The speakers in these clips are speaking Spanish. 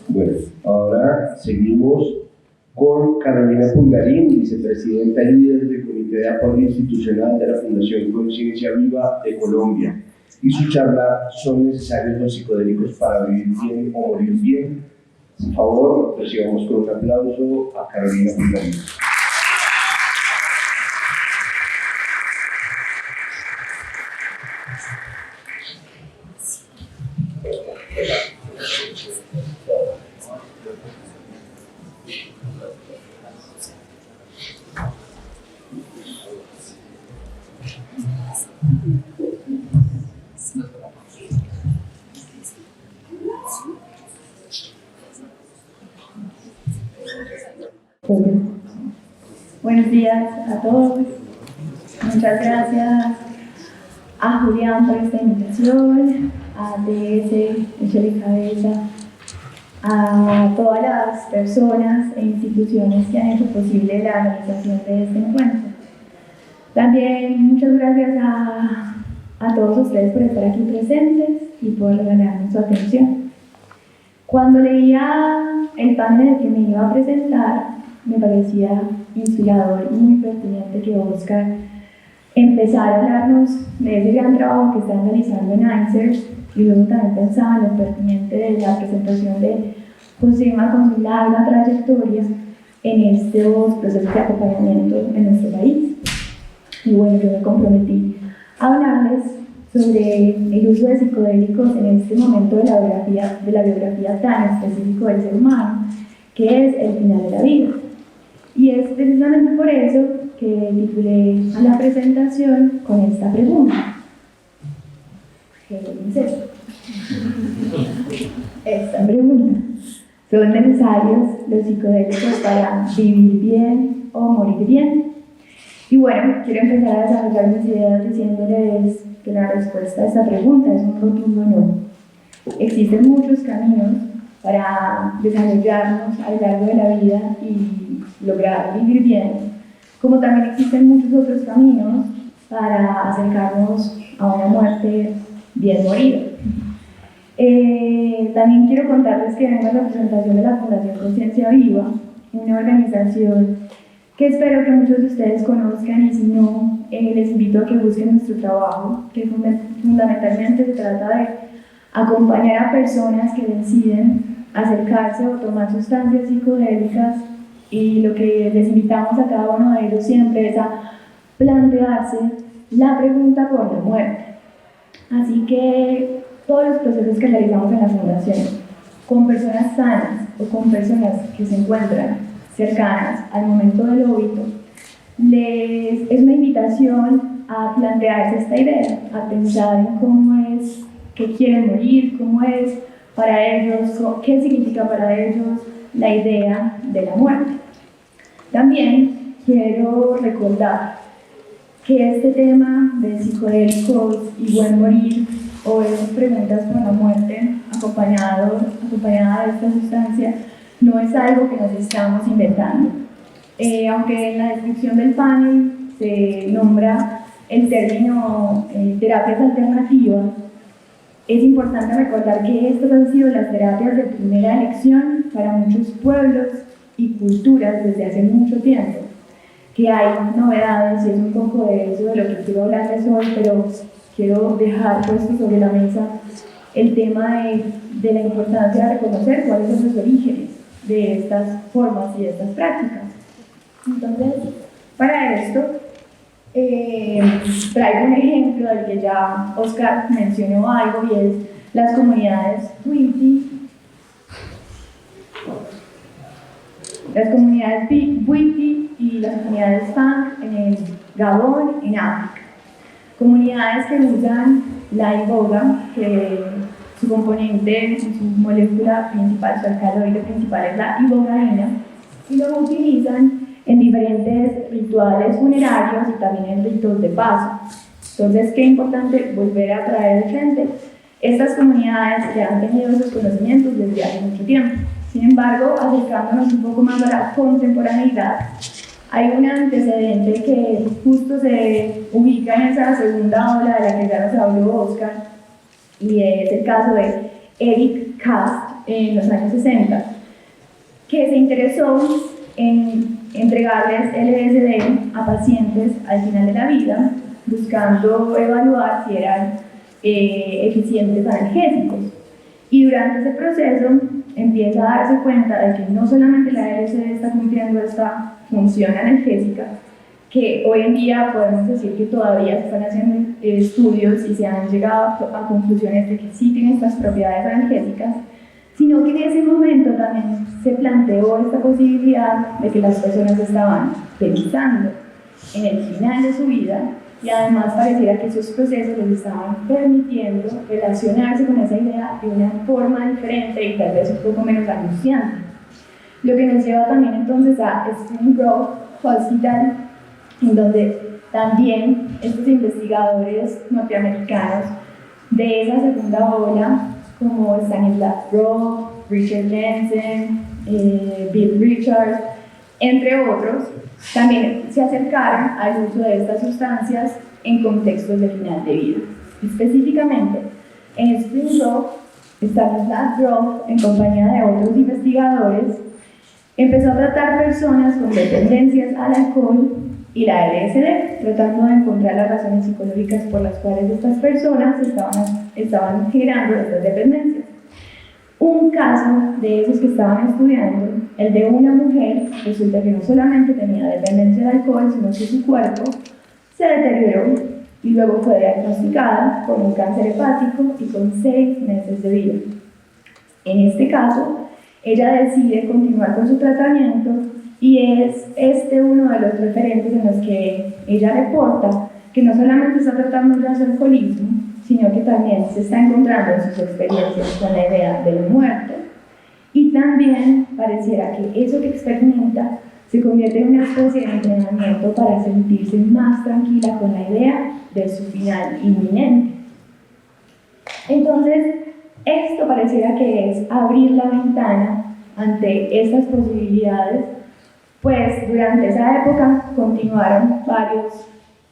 Bueno, ahora seguimos con Carolina Pulgarín, vicepresidenta y líder del Comité de Apoyo Institucional de la Fundación Conciencia Viva de Colombia. Y su charla ¿Son necesarios los psicodélicos para vivir bien o morir bien? Por favor, recibamos con un aplauso a Carolina Pulgarín. Buenos días a todos. Muchas gracias a Julián por esta invitación, a DS, Echele Cabeza, a todas las personas e instituciones que han hecho posible la organización de este encuentro. También muchas gracias a todos ustedes por estar aquí presentes y por regalarnos su atención. Cuando leía el panel que me iba a presentar, me parecía inspirador y muy pertinente que Oscar empezara a hablarnos de ese gran trabajo que están realizando en ICER, y luego también pensaba en lo pertinente de la presentación de Josema con su larga trayectoria en estos procesos de acompañamiento en nuestro país. Y bueno, yo me comprometí a hablarles sobre el uso de psicodélicos en este momento de la biografía tan específico del ser humano, que es el final de la vida. Y es precisamente por eso que titulé a la presentación con esta pregunta. ¿Qué es esto? Esta pregunta. ¿Son necesarios los psicodélicos para vivir bien o morir bien? Y bueno, quiero empezar a desarrollar mis ideas diciéndoles que la respuesta a esta pregunta es un rotundo no. Existen muchos caminos para desarrollarnos a lo largo de la vida y lograr vivir bien, como también existen muchos otros caminos para acercarnos a una muerte bien morida. También quiero contarles que vengo en representación de la Fundación Conciencia Viva, una organización que espero que muchos de ustedes conozcan, y si no, les invito a que busquen nuestro trabajo, que fundamentalmente se trata de acompañar a personas que deciden acercarse o tomar sustancias psicodélicas, y lo que les invitamos a cada uno de ellos siempre es a plantearse la pregunta por la muerte. Así que todos los procesos que realizamos en la Fundación, con personas sanas o con personas que se encuentran cercanas al momento del óbito, es una invitación a plantearse esta idea, a pensar en cómo es que quieren morir, cómo es para ellos, qué significa para ellos la idea de la muerte. También quiero recordar que este tema de psicodélicos y buen morir, o esas preguntas por la muerte acompañada de esta sustancia, no es algo que nos estamos inventando. Aunque en la descripción del panel se nombra el término terapias alternativas, es importante recordar que estas han sido las terapias de primera elección para muchos pueblos y culturas desde hace mucho tiempo. Que hay novedades, y es un poco de eso de lo que quiero hablarles hoy, pero quiero dejar puesto sobre la mesa el tema de la importancia de reconocer cuáles son los orígenes de estas formas y de estas prácticas. Entonces, para esto, traigo un ejemplo del que ya Oscar mencionó algo, y es las comunidades Bwiti. Las comunidades Bwiti y las comunidades Fang en el Gabón, en África. Comunidades que usan la iboga, que su componente, su molécula principal, su alcaloide principal es la ibogaína, y lo utilizan en diferentes rituales funerarios y también en ritos de paso. Entonces, qué importante volver a traer de frente estas comunidades que han tenido esos conocimientos desde hace mucho tiempo. Sin embargo, acercándonos un poco más a la contemporaneidad, hay un antecedente que justo se ubica en esa segunda ola de la que ya nos habló Oscar, y es el caso de Eric Kast, en los años 60, que se interesó en entregarles LSD a pacientes al final de la vida, buscando evaluar si eran eficientes analgésicos. Y durante ese proceso empieza a darse cuenta de que no solamente la LSD está cumpliendo esta función analgésica, que hoy en día podemos decir que todavía se están haciendo estudios y se han llegado a conclusiones de que sí tiene estas propiedades analgésicas, sino que en ese momento también se planteó esta posibilidad de que las personas estaban pensando en el final de su vida y además pareciera que esos procesos les estaban permitiendo relacionarse con esa idea de una forma diferente y tal vez un poco menos angustiante. Lo que nos lleva también entonces a Spring Grove Hospital, en donde también estos investigadores norteamericanos de esa segunda ola, como Stanislav Grof, Richard Lenzen, Bill Richards, entre otros, también se acercaron al uso de estas sustancias en contextos de final de vida. Específicamente, en Spring Grove, Stanislav Grof, en compañía de otros investigadores, empezó a tratar personas con dependencias al alcohol y la LSD, tratando de encontrar las razones psicológicas por las cuales estas personas estaban generando estas dependencias. Un caso de esos que estaban estudiando, el de una mujer, resulta que no solamente tenía dependencia de alcohol, sino que su cuerpo se deterioró y luego fue diagnosticada con un cáncer hepático y con 6 meses de vida. En este caso, ella decide continuar con su tratamiento y es uno de los referentes en los que ella reporta que no solamente está tratando ya su alcoholismo, sino que también se está encontrando en sus experiencias con la idea de la muerte y también pareciera que eso que experimenta se convierte en una especie de entrenamiento para sentirse más tranquila con la idea de su final inminente. Entonces, esto pareciera que es abrir la ventana ante estas posibilidades, pues durante esa época continuaron varios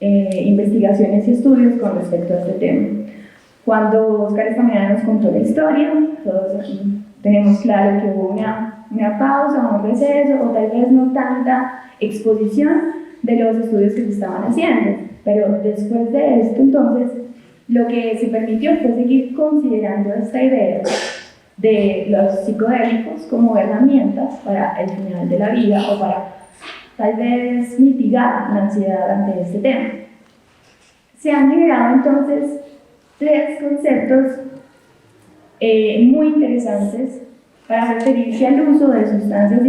investigaciones y estudios con respecto a este tema. Cuando Oscar esta mañana nos contó la historia, todos aquí tenemos claro que hubo una pausa, un receso, o tal vez no tanta exposición de los estudios que se estaban haciendo. Pero después de esto, entonces, lo que se permitió fue seguir considerando esta idea de los psicodélicos como herramientas para el final de la vida o para tal vez mitigar la ansiedad ante este tema. Se han generado entonces 3 conceptos muy interesantes para referirse al uso de sustancias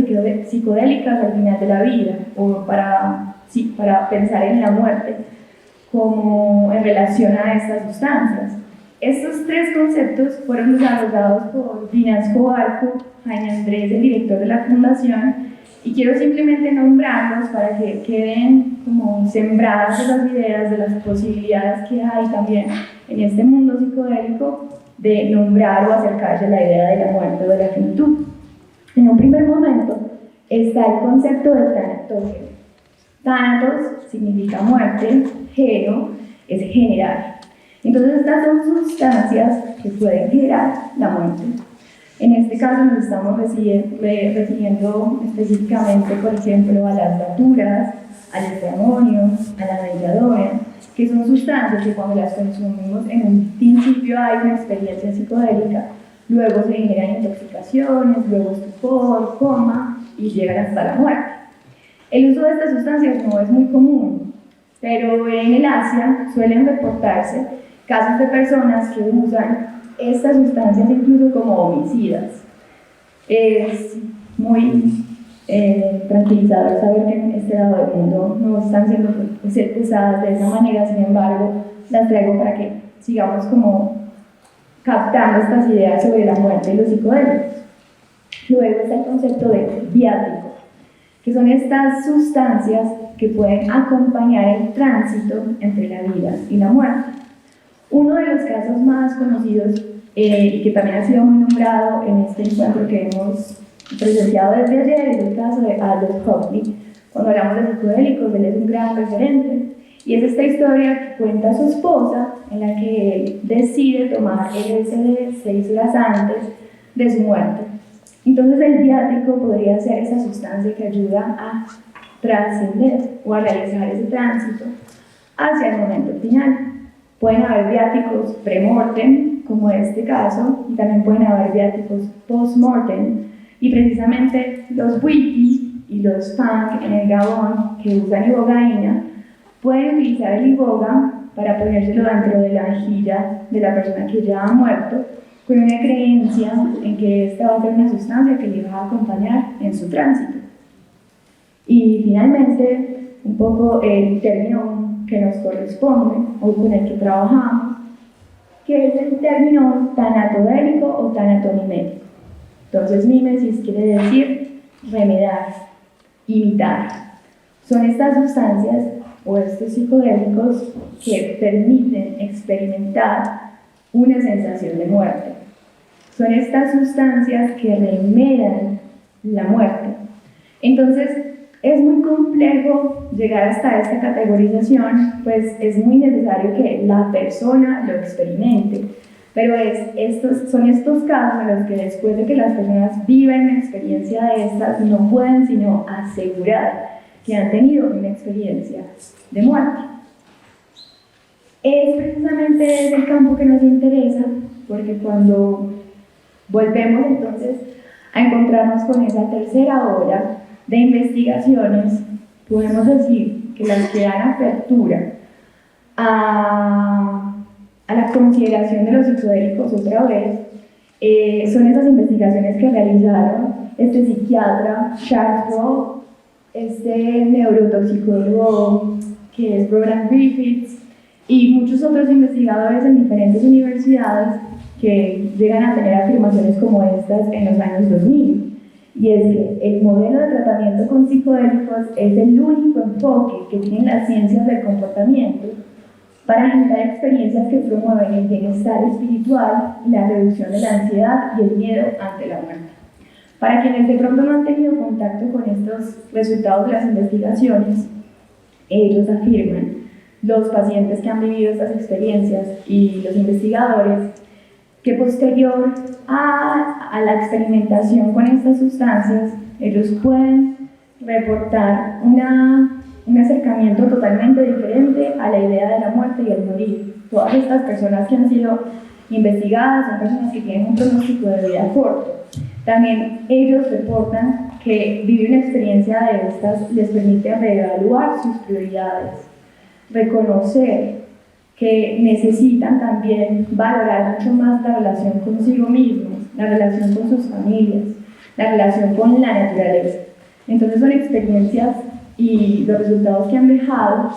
psicodélicas al final de la vida o para pensar en la muerte como en relación a estas sustancias. Estos 3 conceptos fueron desarrollados por Dinas Cobarco, Jaime Andrés, el director de la fundación, y quiero simplemente nombrarlos para que queden como sembradas esas ideas de las posibilidades que hay también en este mundo psicodélico de nombrar o acercarse a la idea de la muerte o de la finitud. En un primer momento está el concepto de tanatógeno. Thanatos significa muerte, geno es generar. Entonces estas son sustancias que pueden generar la muerte. En este caso nos estamos refiriendo específicamente, por ejemplo, a las daturas, al estramonio, a la mediadora, que son sustancias que cuando las consumimos en un principio hay una experiencia psicodélica, luego se generan intoxicaciones, luego estupor, coma y llegan hasta la muerte. El uso de estas sustancias no es muy común, pero en el Asia suelen reportarse casos de personas que usan estas sustancias incluso como homicidas. Es muy tranquilizador saber que en este lado del mundo no están siendo usadas de esa manera, sin embargo, las traigo para que sigamos como captando estas ideas sobre la muerte y los psicodélicos. Luego está el concepto de viático, que son estas sustancias que pueden acompañar el tránsito entre la vida y la muerte. Uno de los casos más conocidos y que también ha sido muy nombrado en este encuentro que hemos presenciado desde ayer es el caso de Aldous Huxley. Cuando hablamos de psicodélicos, él es un gran referente y es esta historia que cuenta su esposa en la que él decide tomar LSD 6 horas antes de su muerte. Entonces el viático podría ser esa sustancia que ayuda a trascender o a realizar ese tránsito hacia el momento final. Pueden haber viáticos pre-mortem, como este caso, y también pueden haber viáticos post-mortem, y precisamente los wiki y los funk en el Gabón que usan ibogaína pueden utilizar el iboga para ponérselo dentro de la mejilla de la persona que ya ha muerto, con una creencia en que esta va a ser una sustancia que le va a acompañar en su tránsito. Y finalmente, un poco el término que nos corresponde o con el que trabajamos, que es el término tanatodélico o tanatomimético. Entonces, mímesis quiere decir remedar, imitar. Son estas sustancias o estos psicodélicos que permiten experimentar una sensación de muerte. Son estas sustancias que remedan la muerte. Entonces, es muy complejo llegar hasta esta categorización, pues es muy necesario que la persona lo experimente. Pero son estos casos en los que después de que las personas viven una experiencia de estas, no pueden sino asegurar que han tenido una experiencia de muerte. Es precisamente ese el campo que nos interesa, porque cuando volvemos entonces a encontrarnos con esa tercera ola de investigaciones, podemos decir que las que dan apertura a la consideración de los psicodélicos otra vez son esas investigaciones que realizaron este psiquiatra Charles Rowe, este neurotoxicólogo que es Roland Griffiths, y muchos otros investigadores en diferentes universidades que llegan a tener afirmaciones como estas en los años 2000. Y es que el modelo de tratamiento con psicodélicos es el único enfoque que tienen las ciencias del comportamiento para generar experiencias que promueven el bienestar espiritual y la reducción de la ansiedad y el miedo ante la muerte. Para quienes de pronto no han tenido contacto con estos resultados de las investigaciones, ellos afirman, los pacientes que han vivido estas experiencias y los investigadores, que posterior a la experimentación con estas sustancias, ellos pueden reportar un acercamiento totalmente diferente a la idea de la muerte y el morir. Todas estas personas que han sido investigadas son personas que tienen un pronóstico de vida corto. También ellos reportan que vivir una experiencia de estas les permite reevaluar sus prioridades, reconocer que necesitan también valorar mucho más la relación consigo mismos, la relación con sus familias, la relación con la naturaleza. Entonces son experiencias y los resultados que han dejado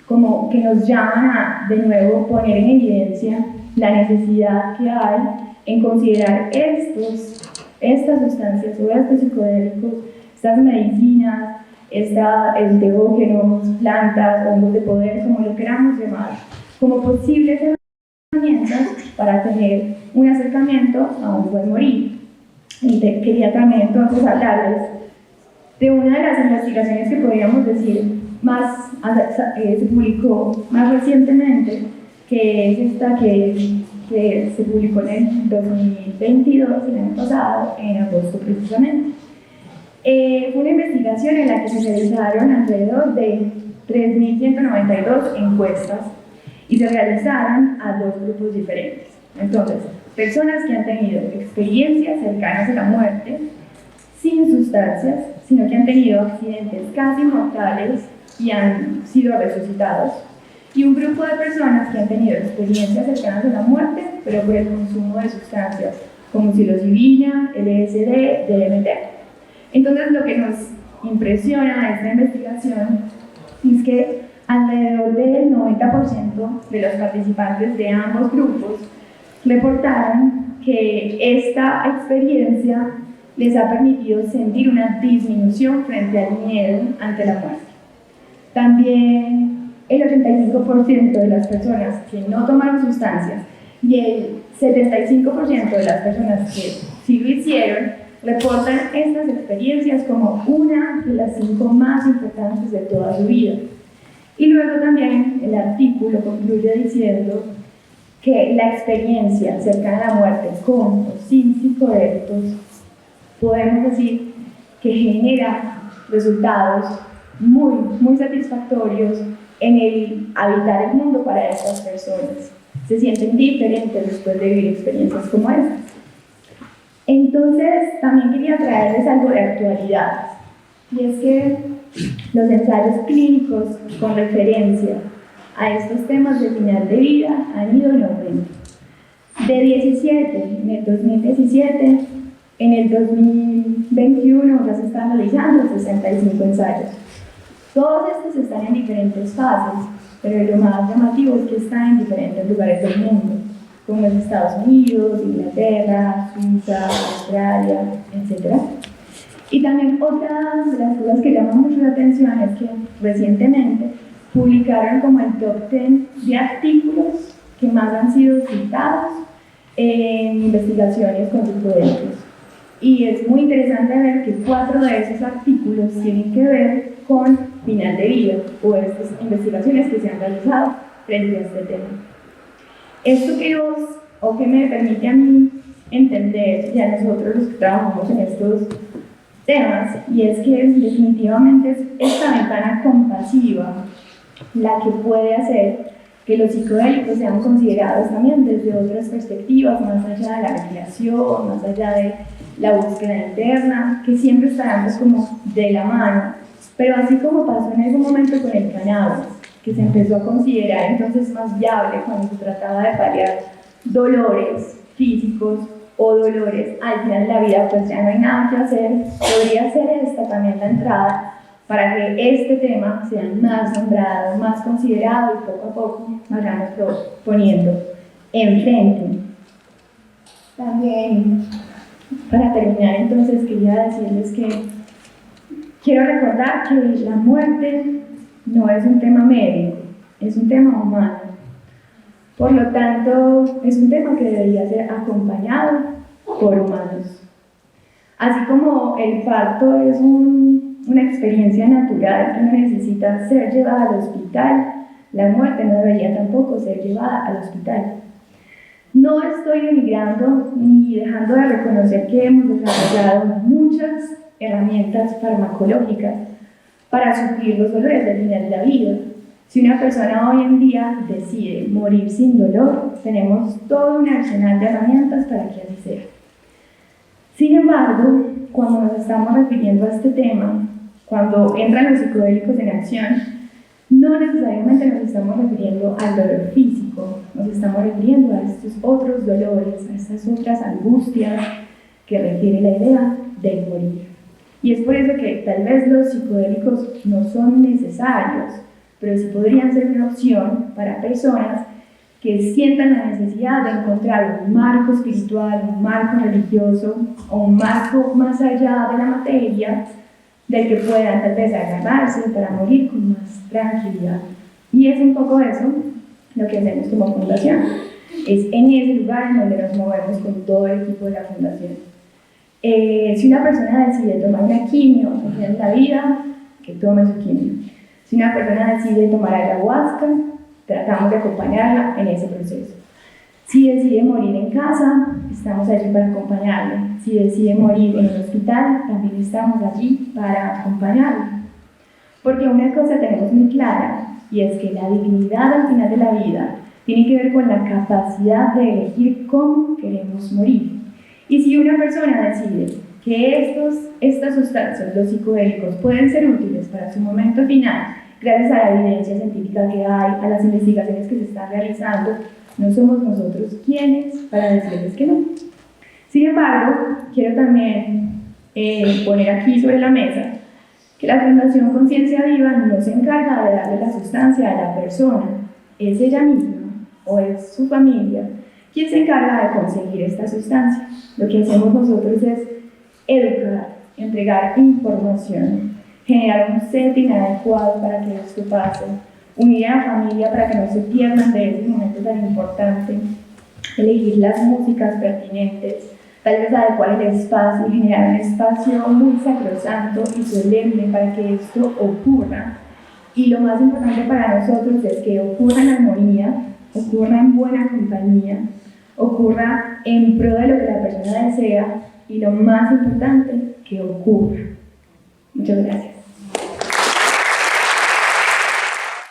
como que nos llaman a de nuevo poner en evidencia la necesidad que hay en considerar estas sustancias o estos psicodélicos, estas medicinas, enteógenos, plantas, hongos de poder, como lo queramos llamar, como posibles herramientas para tener un acercamiento a un buen morir. Y quería también entonces hablarles de una de las investigaciones que podríamos decir se publicó más recientemente, que es esta que se publicó en el 2022, el año pasado, en agosto precisamente. Fue una investigación en la que se realizaron alrededor de 3.192 encuestas y se realizaron a dos grupos diferentes. Entonces, personas que han tenido experiencias cercanas a la muerte sin sustancias, sino que han tenido accidentes casi mortales y han sido resucitados, y un grupo de personas que han tenido experiencias cercanas a la muerte, pero por el consumo de sustancias como psilocibina, LSD, DMT. Entonces, lo que nos impresiona de esta investigación es que alrededor del 90% de los participantes de ambos grupos reportaron que esta experiencia les ha permitido sentir una disminución frente al miedo ante la muerte. También el 85% de las personas que no tomaron sustancias y el 75% de las personas que sí lo hicieron reportan estas experiencias como una de las 5 más importantes de toda su vida. Y luego también el artículo concluye diciendo que la experiencia cercana a la muerte con o sin psicodélicos, podemos decir que genera resultados muy satisfactorios en el habitar el mundo para estas personas. Se sienten diferentes después de vivir experiencias como estas. Entonces, también quería traerles algo de actualidad, y es que los ensayos clínicos con referencia a estos temas de final de vida han ido en aumento. De 17 en el 2017, en el 2021 ya se están realizando 65 ensayos. Todos estos están en diferentes fases, pero lo más llamativo es que están en diferentes lugares del mundo, como los Estados Unidos, Inglaterra, Suiza, Australia, etc. Y también otra de las cosas que llaman mucho la atención es que recientemente publicaron como el top 10 de artículos que más han sido citados en investigaciones con psicodélicos. Y es muy interesante ver que 4 de esos artículos tienen que ver con final de vida o estas investigaciones que se han realizado frente a este tema. Esto que me permite a mí entender, y a nosotros los que trabajamos en estos temas, y es que definitivamente es esta ventana compasiva la que puede hacer que los psicodélicos sean considerados también desde otras perspectivas, más allá de la recreación, más allá de la búsqueda interna, que siempre estarán como de la mano. Pero así como pasó en algún momento con el cannabis, que se empezó a considerar entonces más viable cuando se trataba de paliar dolores físicos o dolores al final de la vida, pues ya no hay nada que hacer, podría ser esta también la entrada para que este tema sea más nombrado, más considerado y poco a poco vayamos poniendo enfrente. También, para terminar, entonces quería decirles que quiero recordar que la muerte no es un tema médico, es un tema humano. Por lo tanto, es un tema que debería ser acompañado por humanos. Así como el parto es una experiencia natural que no necesita ser llevada al hospital, la muerte no debería tampoco ser llevada al hospital. No estoy denigrando ni dejando de reconocer que hemos desarrollado muchas herramientas farmacológicas para suplir los dolores del final de la vida. Si una persona hoy en día decide morir sin dolor, tenemos todo un arsenal de herramientas para que así sea. Sin embargo, cuando nos estamos refiriendo a este tema, cuando entran los psicodélicos en acción, no necesariamente nos estamos refiriendo al dolor físico, nos estamos refiriendo a estos otros dolores, a estas otras angustias que refiere la idea del morir. Y es por eso que tal vez los psicodélicos no son necesarios, pero sí podrían ser una opción para personas que sientan la necesidad de encontrar un marco espiritual, un marco religioso o un marco más allá de la materia del que puedan tal vez agarrarse para morir con más tranquilidad. Y es un poco eso lo que hacemos como fundación. Es en ese lugar en donde nos movemos con todo el equipo de la fundación. Si una persona decide tomar una quimio en la vida, que tome su quimio. Si una persona decide tomar ayahuasca, tratamos de acompañarla en ese proceso. Si decide morir en casa, estamos allí para acompañarla. Si decide morir en el hospital, también estamos allí para acompañarla. Porque una cosa tenemos muy clara, y es que la dignidad al final de la vida tiene que ver con la capacidad de elegir cómo queremos morir. Y si una persona decide que estas sustancias, los psicodélicos, pueden ser útiles para su momento final, gracias a la evidencia científica que hay, a las investigaciones que se están realizando, no somos nosotros quienes para decirles que no. Sin embargo, quiero también poner aquí sobre la mesa que la Fundación Conciencia Viva no se encarga de darle la sustancia a la persona, es ella misma o es su familia quien se encarga de conseguir esta sustancia. Lo que hacemos nosotros es educar, entregar información, generar un setting adecuado para que esto pase, unir a la familia para que no se pierdan de ese momento tan importante, elegir las músicas pertinentes, tal vez adecuar el espacio y generar un espacio muy sacrosanto y solemne para que esto ocurra. Y lo más importante para nosotros es que ocurra en armonía ocurra en buena compañía, ocurra en pro de lo que la persona desea y lo más importante, que ocurra. Muchas gracias.